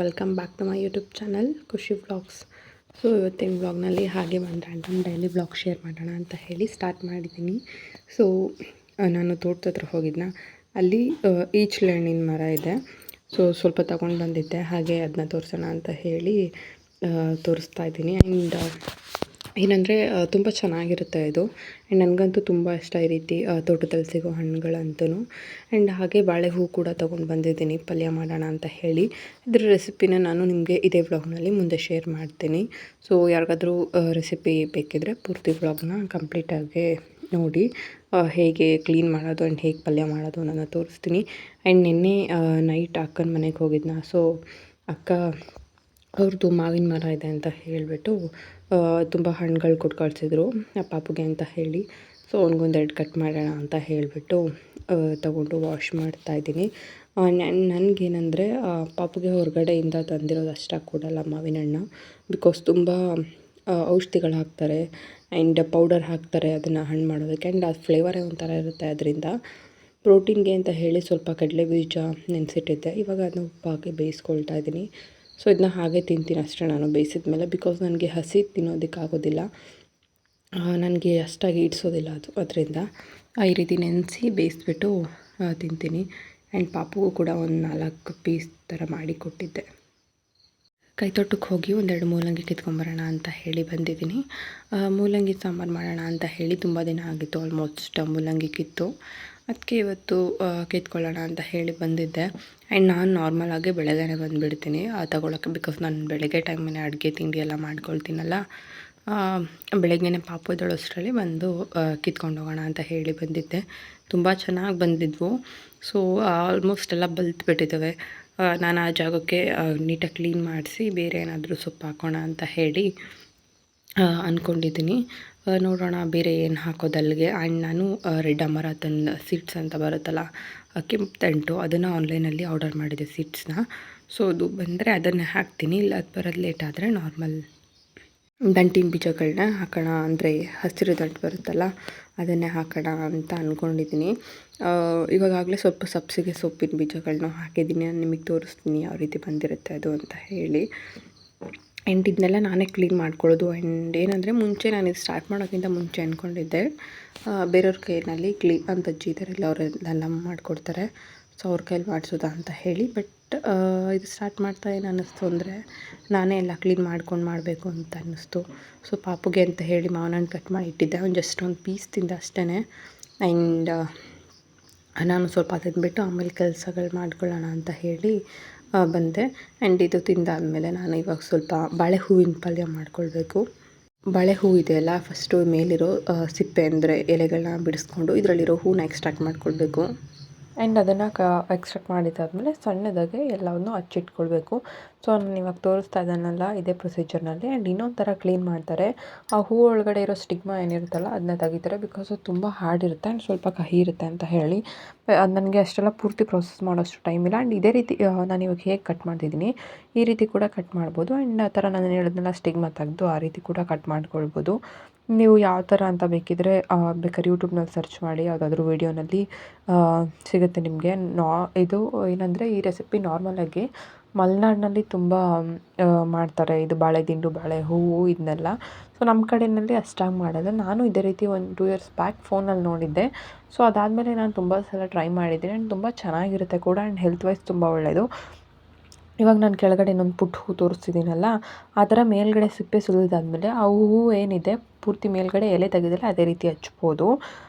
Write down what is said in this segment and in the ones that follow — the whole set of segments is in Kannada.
Welcome back to my YouTube channel Khushi vlogs. So ಇವತ್ತಿನ ವ್ಲಾಗ್ನಲ್ಲಿ ಹಾಗೆ ಒಂದು ರ್ಯಾಂಡಮ್ ಡೈಲಿ ವ್ಲಾಗ್ ಶೇರ್ ಮಾಡೋಣ ಅಂತ ಹೇಳಿ ಸ್ಟಾರ್ಟ್ ಮಾಡಿದ್ದೀನಿ. ಸೊ ನಾನು ತೋಟದ ಹತ್ರ ಹೋಗಿದ್ನ, ಅಲ್ಲಿ ಈಚಲ ಹಣ್ಣಿನ ಮರ ಇದೆ. ಸೊ ಸ್ವಲ್ಪ ತಗೊಂಡು ಬಂದಿದ್ದೆ, ಹಾಗೆ ಅದನ್ನ ತೋರಿಸೋಣ ಅಂತ ಹೇಳಿ ತೋರಿಸ್ತಾ ಇದ್ದೀನಿ. ಆ್ಯಂಡ್ ಏನಂದರೆ ತುಂಬ ಚೆನ್ನಾಗಿರುತ್ತೆ ಇದು. ಆ್ಯಂಡ್ ನನಗಂತೂ ತುಂಬ ಇಷ್ಟ ಈ ರೀತಿ ತೋಟದಲ್ಲಿ ಸಿಗೋ ಹಣ್ಣುಗಳಂತೂ. ಆ್ಯಂಡ್ ಹಾಗೆ ಬಾಳೆ ಹೂ ಕೂಡ ತೊಗೊಂಡು ಬಂದಿದ್ದೀನಿ ಪಲ್ಯ ಮಾಡೋಣ ಅಂತ ಹೇಳಿ. ಇದರ ರೆಸಿಪಿನ ನಾನು ನಿಮಗೆ ಇದೇ ವ್ಲಾಗ್ನಲ್ಲಿ ಮುಂದೆ ಶೇರ್ ಮಾಡ್ತೀನಿ. ಸೊ ಯಾರಿಗಾದ್ರೂ ರೆಸಿಪಿ ಬೇಕಿದ್ದರೆ ಪೂರ್ತಿ ವ್ಲಾಗ್ನ ಕಂಪ್ಲೀಟಾಗಿ ನೋಡಿ, ಹೇಗೆ ಕ್ಲೀನ್ ಮಾಡೋದು ಆ್ಯಂಡ್ ಹೇಗೆ ಪಲ್ಯ ಮಾಡೋದು ನಾನು ತೋರಿಸ್ತೀನಿ. ಆ್ಯಂಡ್ ನಿನ್ನೆ ನೈಟ್ ಅಕ್ಕನ ಮನೆಗೆ ಹೋಗಿದ್ನ. ಸೊ ಅಕ್ಕ ಅವ್ರದ್ದು ಮಾವಿನ ಮರ ಇದೆ ಅಂತ ಹೇಳಿಬಿಟ್ಟು ತುಂಬ ಹಣ್ಣುಗಳು ಕೊಟ್ಟು ಕಳಿಸಿದ್ರು ಪಾಪುಗೆ ಅಂತ ಹೇಳಿ. ಸೊ ಅವ್ನಿಗೊಂದೆರಡು ಕಟ್ ಮಾಡೋಣ ಅಂತ ಹೇಳಿಬಿಟ್ಟು ತಗೊಂಡು ವಾಶ್ ಮಾಡ್ತಾಯಿದ್ದೀನಿ. ನನಗೇನೆಂದರೆ ಪಾಪುಗೆ ಹೊರಗಡೆಯಿಂದ ತಂದಿರೋದು ಅಷ್ಟಾಗಿ ಕೊಡಲ್ಲ ಮಾವಿನ ಹಣ್ಣು. ಬಿಕಾಸ್ ತುಂಬ ಔಷಧಿಗಳು ಹಾಕ್ತಾರೆ ಆ್ಯಂಡ್ ಪೌಡರ್ ಹಾಕ್ತಾರೆ ಅದನ್ನು ಹಣ್ಣು ಮಾಡೋದಕ್ಕೆ. ಆ್ಯಂಡ್ ಅದು ಫ್ಲೇವರೇ ಒಂಥರ ಇರುತ್ತೆ. ಅದರಿಂದ ಪ್ರೋಟೀನ್ಗೆ ಅಂತ ಹೇಳಿ ಸ್ವಲ್ಪ ಕಡಲೆ ಬೀಜ ನೆನೆಸಿಟ್ಟಿದ್ದೆ. ಇವಾಗ ಅದನ್ನ ಉಪ್ಪು ಹಾಕಿ ಬೇಯಿಸ್ಕೊಳ್ತಾ ಇದ್ದೀನಿ. ಸೊ ಇದನ್ನ ಹಾಗೆ ತಿಂತೀನಿ ಅಷ್ಟೇ ನಾನು ಬೇಯಿಸಿದ ಮೇಲೆ. ಬಿಕಾಸ್ ನನಗೆ ಹಸಿ ತಿನ್ನೋದಕ್ಕಾಗೋದಿಲ್ಲ, ನನಗೆ ಅಷ್ಟಾಗಿ ಇಡಿಸೋದಿಲ್ಲ ಅದರಿಂದ ಈ ರೀತಿ ನೆನೆಸಿ ಬೇಯಿಸ್ಬಿಟ್ಟು ತಿಂತೀನಿ. ಆ್ಯಂಡ್ ಪಾಪುಗೂ ಕೂಡ ಒಂದು 4 ಪೀಸ್ ಥರ ಮಾಡಿ ಕೊಟ್ಟಿದ್ದೆ. ಕೈ ತೋಟಕ್ಕೆ ಹೋಗಿ ಒಂದೆರಡು ಮೂಲಂಗಿ ಕಿತ್ಕೊಂಬರೋಣ ಅಂತ ಹೇಳಿ ಬಂದಿದ್ದೀನಿ. ಮೂಲಂಗಿ ಸಾಂಬಾರು ಮಾಡೋಣ ಅಂತ ಹೇಳಿ ತುಂಬ ದಿನ ಆಗಿತ್ತು, ಆಲ್ಮೋಸ್ಟ್ ಮೂಲಂಗಿ ಕಿತ್ತು. ಅದಕ್ಕೆ ಇವತ್ತು ಕಿತ್ಕೊಳ್ಳೋಣ ಅಂತ ಹೇಳಿ ಬಂದಿದ್ದೆ. ಆ್ಯಂಡ್ ನಾನು ನಾರ್ಮಲಾಗಿ ಬೆಳಗ್ಗೆನೇ ಬಂದುಬಿಡ್ತೀನಿ ತಗೊಳ್ಳೋಕ್ಕೆ. ಬಿಕಾಸ್ ನಾನು ಬೆಳಗ್ಗೆ ಟೈಮೇ ಅಡುಗೆ ತಿಂಡಿ ಎಲ್ಲ ಮಾಡ್ಕೊಳ್ತೀನಲ್ಲ, ಬೆಳಗ್ಗೆನೇ ಪಾಪು ಎದ್ದೇಳೋಷ್ಟರಲ್ಲಿ ಬಂದು ಕಿತ್ಕೊಂಡು ಹೋಗೋಣ ಅಂತ ಹೇಳಿ ಬಂದಿದ್ದೆ. ತುಂಬ ಚೆನ್ನಾಗಿ ಬಂದಿದ್ವು. ಸೊ ಆಲ್ಮೋಸ್ಟ್ ಎಲ್ಲ ಬಲ್ತ್ಬಿಟ್ಟಿದ್ದಾವೆ. ನಾನು ಆ ಜಾಗಕ್ಕೆ ನೀಟಾಗಿ ಕ್ಲೀನ್ ಮಾಡಿಸಿ ಬೇರೆ ಏನಾದರೂ ಸೊಪ್ಪು ಹಾಕೋಣ ಅಂತ ಹೇಳಿ ಅಂದ್ಕೊಂಡಿದ್ದೀನಿ. ನೋಡೋಣ ಬೇರೆ ಏನು ಹಾಕೋದು ಅಲ್ಲಿಗೆ. ಆ್ಯಂಡ್ ನಾನು ರೆಡ್ ಅಮರಾತನ್ ಸೀಡ್ಸ್ ಅಂತ ಬರುತ್ತಲ್ಲ, ಕೆಂಪು ತಂಟು, ಅದನ್ನು ಆನ್ಲೈನಲ್ಲಿ ಆರ್ಡರ್ ಮಾಡಿದೆ ಸೀಡ್ಸ್ನ. ಸೊ ಅದು ಬಂದರೆ ಅದನ್ನೇ ಹಾಕ್ತೀನಿ. ಇಲ್ಲ ಅದು ಬರೋದು ಲೇಟ್ ಆದರೆ ನಾರ್ಮಲ್ ದಂಟಿನ ಬೀಜಗಳನ್ನ ಹಾಕೋಣ, ಅಂದರೆ ಹಸಿರು ದಂಟು ಬರುತ್ತಲ್ಲ ಅದನ್ನೇ ಹಾಕೋಣ ಅಂತ ಅಂದ್ಕೊಂಡಿದ್ದೀನಿ. ಇವಾಗಲೇ ಸ್ವಲ್ಪ ಸಬ್ಸಿಗೆ ಸೊಪ್ಪಿನ ಬೀಜಗಳನ್ನ ಹಾಕಿದ್ದೀನಿ. ನಾನು ನಿಮಗೆ ತೋರಿಸ್ತೀನಿ ಯಾವ ರೀತಿ ಬಂದಿರುತ್ತೆ ಅದು ಅಂತ ಹೇಳಿ. ಆ್ಯಂಡ್ ಇದನ್ನೆಲ್ಲ ನಾನೇ ಕ್ಲೀನ್ ಮಾಡ್ಕೊಳ್ಳೋದು. ಆ್ಯಂಡ್ ಏನಂದರೆ ಮುಂಚೆ ನಾನು ಇದು ಸ್ಟಾರ್ಟ್ ಮಾಡೋಕ್ಕಿಂತ ಮುಂಚೆ ಅಂದ್ಕೊಂಡಿದ್ದೆ ಬೇರೆಯವ್ರ ಕೈಯಲ್ಲಿ ಅಂತ ಅಜ್ಜಿ ಇದ್ದಾರಲ್ಲ ಅವರೆಲ್ಲ ಮಾಡಿಕೊಡ್ತಾರೆ, ಸೊ ಅವ್ರ ಕೈಲಿ ಮಾಡಿಸೋದಾ ಅಂತ ಹೇಳಿ. ಬಟ್ ಇದು ಸ್ಟಾರ್ಟ್ ಮಾಡ್ತಾ ಏನು ಅನ್ನಿಸ್ತು ಅಂದರೆ ನಾನೇ ಎಲ್ಲ ಕ್ಲೀನ್ ಮಾಡ್ಕೊಂಡು ಮಾಡಬೇಕು ಅಂತ ಅನ್ನಿಸ್ತು. ಸೊ ಪಾಪುಗೆ ಅಂತ ಹೇಳಿ ಮಾವಿನ ಹಣ್ಣು ಕಟ್ ಮಾಡಿ ಇಟ್ಟಿದ್ದೆ. ಅವ್ನು ಜಸ್ಟ್ ಒಂದು ಪೀಸ್ ತಿಂದ ಅಷ್ಟೇ. ಆ್ಯಂಡ್ ನಾನು ಸ್ವಲ್ಪ ಅದನ್ನು ಬಿಟ್ಟು ಆಮೇಲೆ ಕೆಲಸಗಳು ಮಾಡ್ಕೊಳ್ಳೋಣ ಅಂತ ಹೇಳಿ ಬಂದೆ. ಆ್ಯಂಡ್ ಇದು ತಿಂದಾದಮೇಲೆ ನಾನು ಇವಾಗ ಸ್ವಲ್ಪ ಬಾಳೆ ಹೂವಿನ ಪಲ್ಯ ಮಾಡ್ಕೊಳ್ಬೇಕು. ಬಾಳೆ ಹೂ ಇದೆಯಲ್ಲ, ಫಸ್ಟು ಮೇಲಿರೋ ಸಿಪ್ಪೆ ಅಂದರೆ ಎಲೆಗಳನ್ನ ಬಿಡಿಸ್ಕೊಂಡು ಇದರಲ್ಲಿರೋ ಹೂನ ಎಕ್ಸ್ಟ್ರಾಕ್ಟ್ ಮಾಡ್ಕೊಳ್ಬೇಕು. ಆ್ಯಂಡ್ ಅದನ್ನು ಎಕ್ಸ್ಟ್ರಾಕ್ಟ್ ಮಾಡಿದ್ದಾದಮೇಲೆ ಸಣ್ಣದಾಗೆ ಎಲ್ಲವನ್ನು ಹಚ್ಚಿಟ್ಕೊಳ್ಬೇಕು. ಸೊ ನಾನು ಇವಾಗ ತೋರಿಸ್ತಾ ಇದ್ದಾನಲ್ಲ ಇದೇ ಪ್ರೊಸೀಜರ್ನಲ್ಲಿ. ಆ್ಯಂಡ್ ಇನ್ನೊಂದು ಥರ ಕ್ಲೀನ್ ಮಾಡ್ತಾರೆ. ಆ ಹೂ ಒಳಗಡೆ ಇರೋ ಸ್ಟಿಗ್ಮಾ ಏನಿರುತ್ತಲ್ಲ ಅದನ್ನ ತೆಗಿತಾರೆ. ಬಿಕಾಸ್ ಅದು ತುಂಬ ಹಾರ್ಡ್ ಇರುತ್ತೆ ಆ್ಯಂಡ್ ಸ್ವಲ್ಪ ಕಹಿ ಇರುತ್ತೆ ಅಂತ ಹೇಳಿ. ಅದು ನನಗೆ ಅಷ್ಟೆಲ್ಲ ಪೂರ್ತಿ ಪ್ರೊಸೆಸ್ ಮಾಡೋಷ್ಟು ಟೈಮ್ ಇಲ್ಲ. ಆ್ಯಂಡ್ ಇದೇ ರೀತಿ ನಾನು ಇವಾಗ ಹೇಗೆ ಕಟ್ ಮಾಡ್ತಿದ್ದೀನಿ ಈ ರೀತಿ ಕೂಡ ಕಟ್ ಮಾಡ್ಬೋದು. ಆ್ಯಂಡ್ ಆ ಥರ ನಾನು ಹೇಳಿದ್ನಲ್ಲ ಸ್ಟಿಗ್ಮಾ ತೆಗೆದು ಆ ರೀತಿ ಕೂಡ ಕಟ್ ಮಾಡ್ಕೊಳ್ಬೋದು. ನೀವು ಯಾವ ಥರ ಅಂತ ಬೇಕಿದ್ದರೆ ಬೇಕಾದ್ರೆ ಯೂಟ್ಯೂಬ್ನಲ್ಲಿ ಸರ್ಚ್ ಮಾಡಿ, ಯಾವುದಾದ್ರೂ ವೀಡಿಯೋನಲ್ಲಿ ಸಿಗುತ್ತೆ ನಿಮಗೆ. ಇದು ಏನಂದರೆ ಈ ರೆಸಿಪಿ ನಾರ್ಮಲಾಗಿ ಮಲೆನಾಡಿನಲ್ಲಿ ತುಂಬ ಮಾಡ್ತಾರೆ. ಇದು ಬಾಳೆ ದಿಂಡು, ಬಾಳೆ ಹೂವು ಇದನ್ನೆಲ್ಲ. ಸೊ ನಮ್ಮ ಕಡೆಯಲ್ಲಿ ಅಷ್ಟಾಗಿ ಮಾಡೋಲ್ಲ. ನಾನು ಇದೇ ರೀತಿ ಒಂದು 2 years ಬ್ಯಾಕ್ ಫೋನಲ್ಲಿ ನೋಡಿದ್ದೆ. ಸೊ ಅದಾದಮೇಲೆ ನಾನು ತುಂಬ ಸಲ ಟ್ರೈ ಮಾಡಿದ್ದೀನಿ. ಆ್ಯಂಡ್ ತುಂಬ ಚೆನ್ನಾಗಿರುತ್ತೆ ಕೂಡ. ಆ್ಯಂಡ್ ಹೆಲ್ತ್ ವೈಸ್ ತುಂಬ ಒಳ್ಳೆಯದು. ಇವಾಗ ನಾನು ಕೆಳಗಡೆ ಇನ್ನೊಂದು ಪುಟ್ಟ ಹೂ ತೋರಿಸ್ತಿದ್ದೀನಲ್ಲ, ಆ ಥರ ಮೇಲ್ಗಡೆ ಸಿಪ್ಪೆ ಸುಲಿದಾದ್ಮೇಲೆ ಆ ಹೂವು ಏನಿದೆ ಪೂರ್ತಿ ಮೇಲ್ಗಡೆ ಎಲೆ ತೆಗೆದಲ್ಲ ಅದೇ ರೀತಿ ಹಚ್ಬೋದು.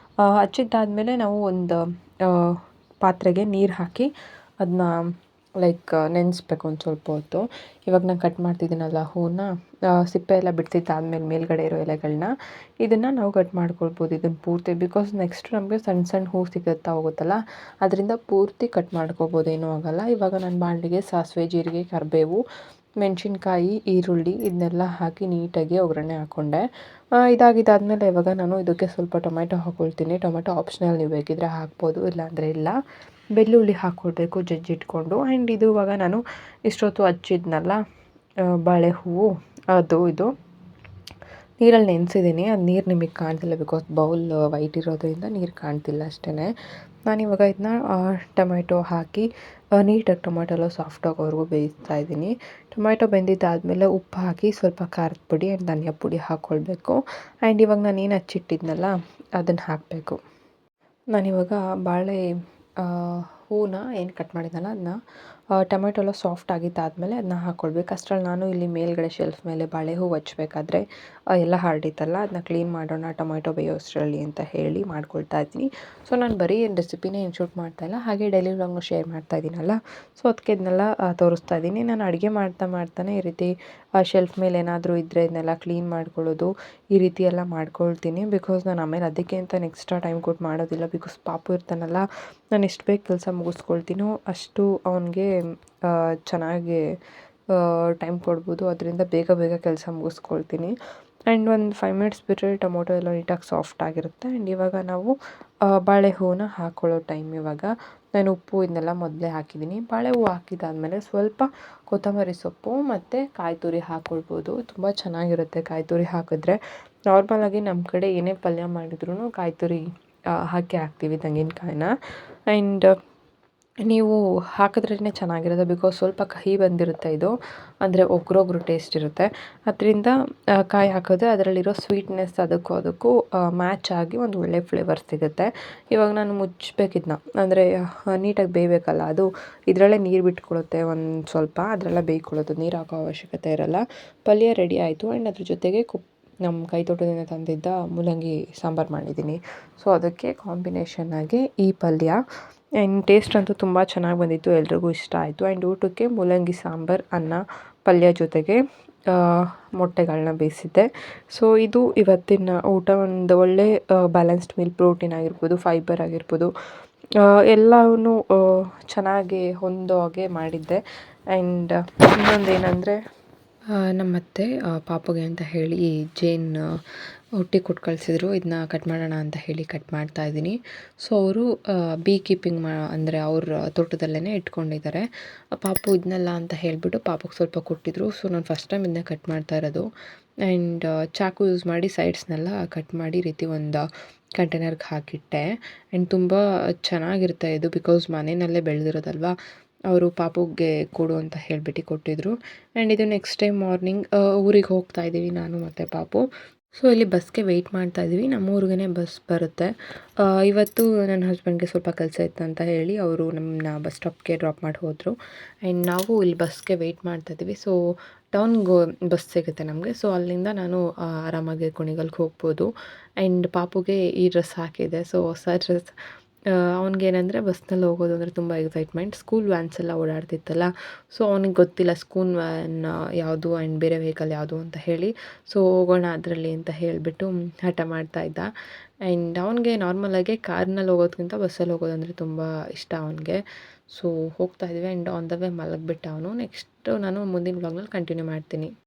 ಹಚ್ಚಿದ್ದಾದಮೇಲೆ ನಾವು ಒಂದು ಪಾತ್ರೆಗೆ ನೀರು ಹಾಕಿ ಅದನ್ನ ನೆನೆಸ್ಬೇಕು ಒಂದು ಸ್ವಲ್ಪ ಹೊತ್ತು. ಇವಾಗ ನಾನು ಕಟ್ ಮಾಡ್ತಿದ್ದೀನಲ್ಲ ಹೂವನ್ನ, ಸಿಪ್ಪೆ ಎಲ್ಲ ಬಿಡ್ತಿದ್ದಾದ್ಮೇಲೆ ಮೇಲ್ಗಡೆ ಇರೋ ಎಲೆಗಳನ್ನ ಇದನ್ನು ನಾವು ಕಟ್ ಮಾಡ್ಕೊಳ್ಬೋದು ಇದನ್ನು ಪೂರ್ತಿ. ಬಿಕಾಸ್ ನೆಕ್ಸ್ಟ್ ನಮಗೆ ಸಣ್ಣ ಸಣ್ಣ ಹೂ ಸಿಗುತ್ತಾ ಹೋಗುತ್ತಲ್ಲ, ಅದರಿಂದ ಪೂರ್ತಿ ಕಟ್ ಮಾಡ್ಕೊಬೋದು, ಏನೂ ಆಗೋಲ್ಲ. ಇವಾಗ ನಾನು ಬಾಣಲಿಗೆ ಸಾಸಿವೆ, ಜೀರಿಗೆ, ಕರಿಬೇವು, ಮೆಣಸಿನ್ಕಾಯಿ, ಈರುಳ್ಳಿ ಇದನ್ನೆಲ್ಲ ಹಾಕಿ ನೀಟಾಗಿ ಒಗ್ಗರಣೆ ಹಾಕ್ಕೊಂಡೆ. ಇದಾಗಿದ್ದಾದಮೇಲೆ ಇವಾಗ ನಾನು ಇದಕ್ಕೆ ಸ್ವಲ್ಪ ಟೊಮೆಟೊ ಹಾಕ್ಕೊಳ್ತೀನಿ. ಟೊಮೆಟೊ ಆಪ್ಷನಲ್, ನೀವು ಬೇಕಿದ್ದರೆ ಹಾಕ್ಬೋದು, ಇಲ್ಲಾಂದರೆ ಇಲ್ಲ. ಬೆಳ್ಳುಳ್ಳಿ ಹಾಕ್ಕೊಳ್ಬೇಕು ಜಜ್ಜಿಟ್ಕೊಂಡು. ಆ್ಯಂಡ್ ಇದು ಇವಾಗ ನಾನು ಇಷ್ಟೊತ್ತು ಹಚ್ಚಿದ್ನಲ್ಲ ಬಾಳೆ ಹೂವು, ಇದು ನೀರಲ್ಲಿ ನೆನೆಸಿದ್ದೀನಿ. ಅದು ನೀರು ನಿಮಗೆ ಕಾಣ್ತಿಲ್ಲ ಬಿಕಾಸ್ ಬೌಲ್ ವೈಟ್ ಇರೋದ್ರಿಂದ ನೀರು ಕಾಣ್ತಿಲ್ಲ ಅಷ್ಟೇ. ನಾನಿವಾಗ ಇದನ್ನ ಟೊಮೆಟೊ ಹಾಕಿ ನೀಟಾಗಿ ಟೊಮೆಟೊ ಎಲ್ಲ ಸಾಫ್ಟ್ ಆಗೋವರೆಗೂ ಬೇಯಿಸ್ತಾ ಇದ್ದೀನಿ. ಟೊಮೆಟೊ ಬೆಂದಿದ್ದಾದಮೇಲೆ ಉಪ್ಪು ಹಾಕಿ ಸ್ವಲ್ಪ ಖಾರದ ಪುಡಿ ಆ್ಯಂಡ್ ಧನಿಯಾ ಪುಡಿ ಹಾಕ್ಕೊಳ್ಬೇಕು. ಆ್ಯಂಡ್ ಇವಾಗ ನಾನು ಏನು ಹಚ್ಚಿಟ್ಟಿದ್ನಲ್ಲ ಅದನ್ನು ಹಾಕಬೇಕು. ನಾನಿವಾಗ ಬಾಳೆ ಹೂವನ್ನ ಏನು ಕಟ್ ಮಾಡಿದ್ನಲ್ಲ ಅದನ್ನ ಟೊಮೆಟೊ ಎಲ್ಲ ಸಾಫ್ಟ್ ಆಗಿದ್ದಾದಮೇಲೆ ಅದನ್ನ ಹಾಕ್ಕೊಳ್ಬೇಕು. ಅಷ್ಟರಲ್ಲಿ ನಾನು ಇಲ್ಲಿ ಮೇಲ್ಗಡೆ ಶೆಲ್ಫ್ ಮೇಲೆ ಬಾಳೆ ಹೂವು ಹಚ್ಬೇಕಾದ್ರೆ ಎಲ್ಲ ಹರಡಿತ್ತಲ್ಲ ಅದನ್ನ ಕ್ಲೀನ್ ಮಾಡೋಣ ಟೊಮೆಟೊ ಬೇಯೋಷ್ಟರಲ್ಲಿ ಅಂತ ಹೇಳಿ ಮಾಡ್ಕೊಳ್ತಾ ಇದ್ದೀನಿ. ಸೊ ನಾನು ಬರೀ ರೆಸಿಪಿನೇ ಏನು ಶೂಟ್ ಮಾಡ್ತಾಯಿಲ್ಲ, ಹಾಗೆ ಡೈಲಿ ವ್ಲಾಗ್ನು ಶೇರ್ ಮಾಡ್ತಾ ಇದ್ದೀನಲ್ಲ, ಸೊ ಅದಕ್ಕೆ ಇದನ್ನೆಲ್ಲ ತೋರಿಸ್ತಾ ಇದ್ದೀನಿ. ನಾನು ಅಡುಗೆ ಮಾಡ್ತಾನೆ ಈ ರೀತಿ ಶೆಲ್ಫ್ ಮೇಲೆ ಏನಾದರೂ ಇದ್ದರೆ ಇದನ್ನೆಲ್ಲ ಕ್ಲೀನ್ ಮಾಡ್ಕೊಳ್ಳೋದು ಈ ರೀತಿ ಎಲ್ಲ ಮಾಡ್ಕೊಳ್ತೀನಿ. ಬಿಕಾಸ್ ನಾನು ಆಮೇಲೆ ಅದಕ್ಕೆ ಅಂತ ಎಕ್ಸ್ಟ್ರಾ ಟೈಮ್ ಕೊಟ್ಟು ಮಾಡೋದಿಲ್ಲ. ಬಿಕಾಸ್ ಪಾಪು ಇರ್ತಾನಲ್ಲ, ನಾನು ಎಷ್ಟು ಬೇಗ ಕೆಲಸ ಮುಗಿಸ್ಕೊಳ್ತೀನೋ ಅಷ್ಟು ಅವನಿಗೆ ಚೆನ್ನಾಗಿ ಟೈಮ್ ಕೊಡ್ಬೋದು. ಅದರಿಂದ ಬೇಗ ಕೆಲಸ ಮುಗಿಸ್ಕೊಳ್ತೀನಿ. ಆ್ಯಂಡ್ ಒಂದು 5 ಮಿನಿಟ್ಸ್ ಬಿಟ್ಟರೆ ಟೊಮೊಟೊ ಎಲ್ಲ ನೀಟಾಗಿ ಸಾಫ್ಟ್ ಆಗಿರುತ್ತೆ. ಆ್ಯಂಡ್ ಇವಾಗ ನಾವು ಬಾಳೆ ಹೂವನ್ನ ಹಾಕ್ಕೊಳ್ಳೋ ಟೈಮ್ ಇವಾಗ. ನಾನು ಉಪ್ಪು ಇದನ್ನೆಲ್ಲ ಮೊದಲೇ ಹಾಕಿದ್ದೀನಿ. ಬಾಳೆ ಹೂವು ಹಾಕಿದ್ದಾದಮೇಲೆ ಸ್ವಲ್ಪ ಕೊತ್ತಂಬರಿ ಸೊಪ್ಪು ಮತ್ತು ಕಾಯಿ ತುರಿ ಹಾಕ್ಕೊಳ್ಬೋದು. ತುಂಬ ಚೆನ್ನಾಗಿರುತ್ತೆ ಕಾಯಿ ತುರಿ ಹಾಕಿದ್ರೆ. ನಾರ್ಮಲಾಗಿ ನಮ್ಮ ಕಡೆ ಏನೇ ಪಲ್ಯ ಮಾಡಿದ್ರೂ ಕಾಯಿ ತುರಿ ಹಾಕಿ ಹಾಕ್ತೀವಿ ತೆಂಗಿನಕಾಯಿನ. ಆ್ಯಂಡ್ ನೀವು ಹಾಕಿದ್ರೇ ಚೆನ್ನಾಗಿರೋದು ಬಿಕಾಸ್ ಸ್ವಲ್ಪ ಕಹಿ ಬಂದಿರುತ್ತೆ ಇದು, ಅಂದರೆ ಒಗ್ರೊಗ್ರು ಟೇಸ್ಟ್ ಇರುತ್ತೆ. ಅದರಿಂದ ಕಾಯಿ ಹಾಕಿದ್ರೆ ಅದರಲ್ಲಿರೋ ಸ್ವೀಟ್ನೆಸ್ ಅದಕ್ಕೂ ಮ್ಯಾಚ್ ಆಗಿ ಒಂದು ಒಳ್ಳೆ ಫ್ಲೇವರ್ ಸಿಗುತ್ತೆ. ಇವಾಗ ನಾನು ಮುಚ್ಚಬೇಕಿದ್ನ, ಅಂದರೆ ನೀಟಾಗಿ ಬೇಯಬೇಕಲ್ಲ, ಅದು ಇದರಲ್ಲೇ ನೀರು ಬಿಟ್ಕೊಳ್ಳುತ್ತೆ ಒಂದು ಸ್ವಲ್ಪ, ಅದರೆಲ್ಲ ಬೇಯ್ಕೊಳ್ಳೋದು, ನೀರು ಹಾಕೋ ಅವಶ್ಯಕತೆ ಇರೋಲ್ಲ. ಪಲ್ಯ ರೆಡಿ ಆಯಿತು. ಆ್ಯಂಡ್ ಅದ್ರ ಜೊತೆಗೆ ನಮ್ಮ ಕೈ ತೋಟದಿಂದ ತಂದಿದ್ದ ಮೂಲಂಗಿ ಸಾಂಬಾರು ಮಾಡಿದ್ದೀನಿ. ಸೊ ಅದಕ್ಕೆ ಕಾಂಬಿನೇಷನ್ ಆಗಿ ಈ ಪಲ್ಯ. ಆ್ಯಂಡ್ ಟೇಸ್ಟ್ ಅಂತೂ ತುಂಬ ಚೆನ್ನಾಗಿ ಬಂದಿತ್ತು, ಎಲ್ರಿಗೂ ಇಷ್ಟ ಆಯಿತು. ಆ್ಯಂಡ್ ಊಟಕ್ಕೆ ಮೂಲಂಗಿ ಸಾಂಬಾರು, ಅನ್ನ, ಪಲ್ಯ ಜೊತೆಗೆ ಮೊಟ್ಟೆಗಳನ್ನ ಬೇಯಿಸಿದ್ದೆ. ಸೊ ಇದು ಇವತ್ತಿನ ಊಟ. ಒಂದು ಒಳ್ಳೆ ಬ್ಯಾಲೆನ್ಸ್ಡ್ ಮೀಲ್, ಪ್ರೋಟೀನ್ ಆಗಿರ್ಬೋದು, ಫೈಬರ್ ಆಗಿರ್ಬೋದು, ಎಲ್ಲವೂ ಚೆನ್ನಾಗಿ ಹೊಂದೋ ಹಾಗೆ ಮಾಡಿದ್ದೆ. ಆ್ಯಂಡ್ ಇನ್ನೊಂದೇನೆಂದರೆ ನಮ್ಮತ್ತೆ ಪಾಪುಗೆ ಅಂತ ಹೇಳಿ ಜೇನು ಹುಟ್ಟಿ ಕೊಟ್ಟು ಕಳಿಸಿದ್ರು. ಇದನ್ನ ಕಟ್ ಮಾಡೋಣ ಅಂತ ಹೇಳಿ ಕಟ್ ಮಾಡ್ತಾ ಇದ್ದೀನಿ. ಸೊ ಅವರು ಬೀ ಕೀಪಿಂಗ್ ಅಂದರೆ ಅವ್ರ ತೋಟದಲ್ಲೇ ಇಟ್ಕೊಂಡಿದ್ದಾರೆ. ಪಾಪು ಇದನ್ನೆಲ್ಲ ಅಂತ ಹೇಳಿಬಿಟ್ಟು ಪಾಪುಗೆ ಸ್ವಲ್ಪ ಕೊಟ್ಟಿದ್ರು. ಸೊ ನಾನು ಫಸ್ಟ್ ಟೈಮ್ ಇದನ್ನ ಕಟ್ ಮಾಡ್ತಾ ಇರೋದು. ಆ್ಯಂಡ್ ಚಾಕು ಯೂಸ್ ಮಾಡಿ ಸೈಡ್ಸ್ನೆಲ್ಲ ಕಟ್ ಮಾಡಿ ಈ ರೀತಿ ಒಂದು ಕಂಟೈನರ್ಗೆ ಹಾಕಿಟ್ಟೆ. ಆ್ಯಂಡ್ ತುಂಬ ಚೆನ್ನಾಗಿರುತ್ತೆ ಇದು, ಬಿಕಾಸ್ ಮನೆಯಲ್ಲೇ ಬೆಳೆದಿರೋದಲ್ವ. ಅವರು ಪಾಪುಗೆ ಕೊಡು ಅಂತ ಹೇಳಿಬಿಟ್ಟು ಕೊಟ್ಟಿದ್ರು. ಆ್ಯಂಡ್ ಇದು ನೆಕ್ಸ್ಟ್ ಟೈಮ್ ಮಾರ್ನಿಂಗ್ ಊರಿಗೆ ಹೋಗ್ತಾ ಇದ್ದೀವಿ ನಾನು ಮತ್ತು ಪಾಪು. ಸೊ ಇಲ್ಲಿ ಬಸ್ಗೆ ವೆಯ್ಟ್ ಮಾಡ್ತಾ ಇದ್ದೀವಿ. ನಮ್ಮೂರಿಗೇ ಬಸ್ ಬರುತ್ತೆ. ಇವತ್ತು ನನ್ನ ಹಸ್ಬೆಂಡ್ಗೆ ಸ್ವಲ್ಪ ಕೆಲಸ ಇತ್ತು ಅಂತ ಹೇಳಿ ಅವರು ನಮ್ಮನ್ನ ಬಸ್ ಸ್ಟಾಪ್ಗೆ ಡ್ರಾಪ್ ಮಾಡಿ ಹೋದರು. ಆ್ಯಂಡ್ ನಾವು ಇಲ್ಲಿ ಬಸ್ಗೆ ವೆಯ್ಟ್ ಮಾಡ್ತಾ ಇದ್ದೀವಿ. ಸೊ ಟೌನ್ಗೆ ಬಸ್ ಸಿಗುತ್ತೆ ನಮಗೆ. ಸೊ ಅಲ್ಲಿಂದ ನಾನು ಆರಾಮಾಗಿ ಕುಣಿಗಲ್ಗೆ ಹೋಗ್ಬೋದು. ಆ್ಯಂಡ್ ಪಾಪುಗೆ ಈ ಡ್ರೆಸ್ ಹಾಕಿದೆ. ಸೊ ಹೊಸ ಡ್ರೆಸ್. ಅವ್ನಿಗೇನೆಂದರೆ ಬಸ್ನಲ್ಲಿ ಹೋಗೋದು ಅಂದರೆ ತುಂಬ ಎಕ್ಸೈಟ್ಮೆಂಟ್. ಸ್ಕೂಲ್ ವ್ಯಾನ್ಸ್ ಎಲ್ಲ ಓಡಾಡ್ತಿತ್ತಲ್ಲ, ಸೊ ಅವ್ನಿಗೆ ಗೊತ್ತಿಲ್ಲ ಸ್ಕೂಲ್ ವ್ಯಾನ್ ಯಾವುದು ಆ್ಯಂಡ್ ಬೇರೆ ವೆಹಿಕಲ್ ಯಾವುದು ಅಂತ ಹೇಳಿ. ಸೊ ಹೋಗೋಣ ಅದರಲ್ಲಿ ಅಂತ ಹೇಳಿಬಿಟ್ಟು ಹಠ ಮಾಡ್ತಾ ಇದ್ದ. ಆ್ಯಂಡ್ ಅವ್ನಿಗೆ ನಾರ್ಮಲಾಗೆ ಕಾರ್ನಲ್ಲಿ ಹೋಗೋದಕ್ಕಿಂತ ಬಸ್ಸಲ್ಲಿ ಹೋಗೋದಂದರೆ ತುಂಬ ಇಷ್ಟ ಅವನಿಗೆ. ಸೊ ಹೋಗ್ತಾ ಇದ್ದೀವಿ. ಆ್ಯಂಡ್ ಆನ್ ದ ವೇ ಮಲಗಿಬಿಟ್ಟ ಅವನು. ನೆಕ್ಸ್ಟು ನಾನು ಮುಂದಿನ ವ್ಲಾಗ್ನಲ್ಲಿ ಕಂಟಿನ್ಯೂ ಮಾಡ್ತೀನಿ.